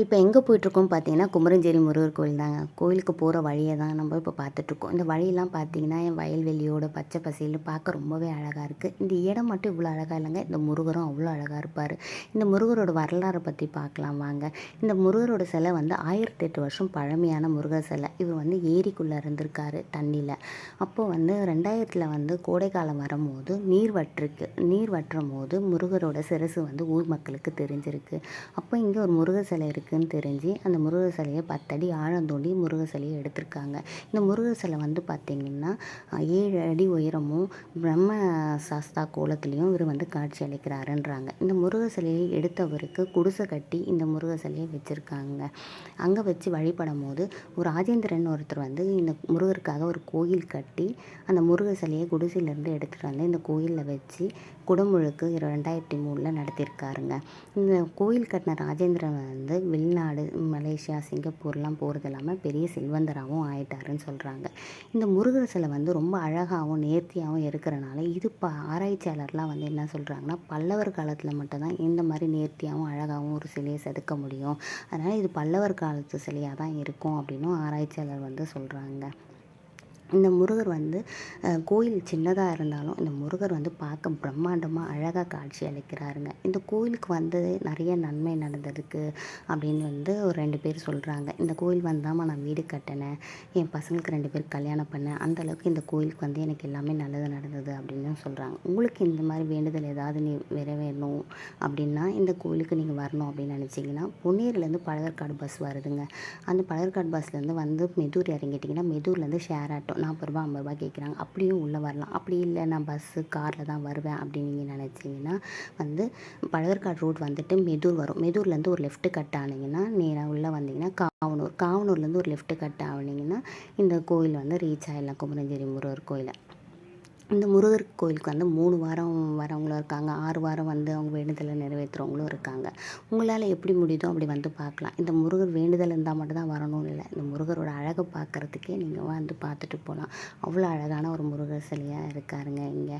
இப்போ எங்கே போயிட்டுருக்கோம் பார்த்தீங்கன்னா, குமரஞ்சேரி முருகர் கோயில் தாங்க. கோயிலுக்கு போகிற வழிய தான் நம்ம இப்போ பார்த்துட்ருக்கோம். இந்த வழியெல்லாம் பார்த்தீங்கன்னா, என் வயல்வெளியோட பச்சை பசேல்னு பார்க்க ரொம்பவே அழகா இருக்குது. இந்த இடம் மட்டும் இவ்வளோ அழகா இல்லைங்க. இந்த முருகரும் அவ்வளோ அழகா இருப்பார். இந்த முருகரோட வரலாறை பற்றி பார்க்கலாம் வாங்க. இந்த முருகரோட சிலை வந்து 1008 வருஷம் பழமையான முருகர் சிலை. இவர் வந்து ஏரிக்குள்ளே இருந்திருக்காரு தண்ணியில். அப்போது வந்து 2000ல் வந்து கோடைக்காலம் வரும்போது நீர் வற்றும்போது முருகரோட சிரசு வந்து ஊர் மக்களுக்கு தெரிஞ்சிருக்கு. அப்போ இங்கே ஒரு முருகர் சிலை இருக்குதுன்னு தெரிஞ்சு அந்த முருகர் சிலையை 10 அடி ஆழம் தோண்டி முருகர் சிலையை எடுத்திருக்காங்க. இந்த முருகர் சிலை வந்து பார்த்திங்கன்னா 7 அடி உயரமும் பிரம்ம சாஸ்தா கோலத்துலேயும் இவர் வந்து காட்சி அளிக்கிறாருன்றாங்க. இந்த முருகர் சிலையை எடுத்தவருக்கு குடிசை கட்டி இந்த முருகர் சிலையை வச்சுருக்காங்க. அங்கே வச்சு வழிபடும் போது ஒரு ராஜேந்திரன் ஒருத்தர் வந்து இந்த முருகருக்காக ஒரு கோயில் கட்டி அந்த முருகர் சிலையை குடிசையிலேருந்து எடுத்துகிட்டு வந்து இந்த கோயிலில் வச்சு குடமுழுக்கு 2003ல் நடத்தியிருக்காருங்க. இந்த கோயில் கட்டின ராஜேந்திரன் வந்து வெளிநாடு மலேசியா சிங்கப்பூர்லாம் போகிறது இல்லாமல் பெரிய செல்வந்தராகவும் ஆயிட்டாருன்னு சொல்கிறாங்க. இந்த முருகர் சிலை வந்து ரொம்ப அழகாகவும் நேர்த்தியாகவும் இருக்கிறனால இது ஆராய்ச்சியாளர்லாம் வந்து என்ன சொல்கிறாங்கன்னா, பல்லவர் காலத்தில் மட்டும்தான் இந்த மாதிரி நேர்த்தியாகவும் அழகாகவும் ஒரு சிலையை செதுக்க முடியும். அதனால் இது பல்லவர் காலத்து சிலையாக தான் இருக்கும் அப்படின்னும் ஆராய்ச்சியாளர் வந்து சொல்கிறாங்க. இந்த முருகர் வந்து கோயில் சின்னதாக இருந்தாலும் இந்த முருகர் வந்து பார்க்க பிரம்மாண்டமாக அழகாக காட்சி அளிக்கிறாருங்க. இந்த கோயிலுக்கு வந்து நிறைய நன்மை நடந்ததுக்கு அப்படின்னு வந்து ஒரு 2 பேர் சொல்கிறாங்க. இந்த கோயில் வந்தாமல் நான் வீடு கட்டினேன், என் பசங்களுக்கு 2 பேருக்கு கல்யாணம் பண்ணேன், அந்தளவுக்கு இந்த கோயிலுக்கு வந்து எனக்கு எல்லாமே நல்லது நடந்தது அப்படின்னு சொல்கிறாங்க. உங்களுக்கு இந்த மாதிரி வேண்டுதல் ஏதாவது நிறைவேறணும் அப்படின்னா இந்த கோயிலுக்கு நீங்கள் வரணும் அப்படின்னு நினச்சிங்கன்னா, பொன்னேரிலேருந்து பழவேற்காடு பஸ் வருதுங்க. அந்த பழவேற்காடு பஸ்லேருந்து வந்து மெதூர் இறங்கிட்டிங்கன்னா மெதூர்லேருந்து ஷேர் ஆட்டோ ₹40 ₹50 கேட்குறாங்க. அப்படியும் உள்ளே வரலாம். அப்படி இல்லை நான் பஸ்ஸு காரில் தான் வருவேன் அப்படின்னு நீங்கள் நினச்சிங்கன்னா வந்து பழவேற்காடு ரோட் வந்துட்டு மெதூர் வரும். மெதூர்லேருந்து ஒரு லெஃப்ட்டு கட் ஆனீங்கன்னா நேராக உள்ளே வந்தீங்கன்னா காவனூர்லேருந்து ஒரு லெஃப்ட்டு கட் ஆனீங்கன்னா இந்த கோயில் வந்து ரீச் ஆகிடலாம், குமரஞ்சேரி முருகர் கோயிலை. இந்த முருகர் கோயிலுக்கு வந்து 3 வாரம் வரவங்களும் இருக்காங்க, 6 வாரம் வந்து அவங்க வேண்டுதலை நிறைவேற்றுறவங்களும் இருக்காங்க. உங்களால் எப்படி முடியுதோ அப்படி வந்து பார்க்கலாம். இந்த முருகர் வேண்டுதல் இருந்தால் மட்டும் தான் வரணும்னு இல்லை. இந்த முருகரோட அழகை பார்க்குறதுக்கே நீங்கள் வந்து பார்த்துட்டு போகலாம். அவ்வளோ அழகான ஒரு முருகர் சிலையாக இருக்காருங்க இங்கே.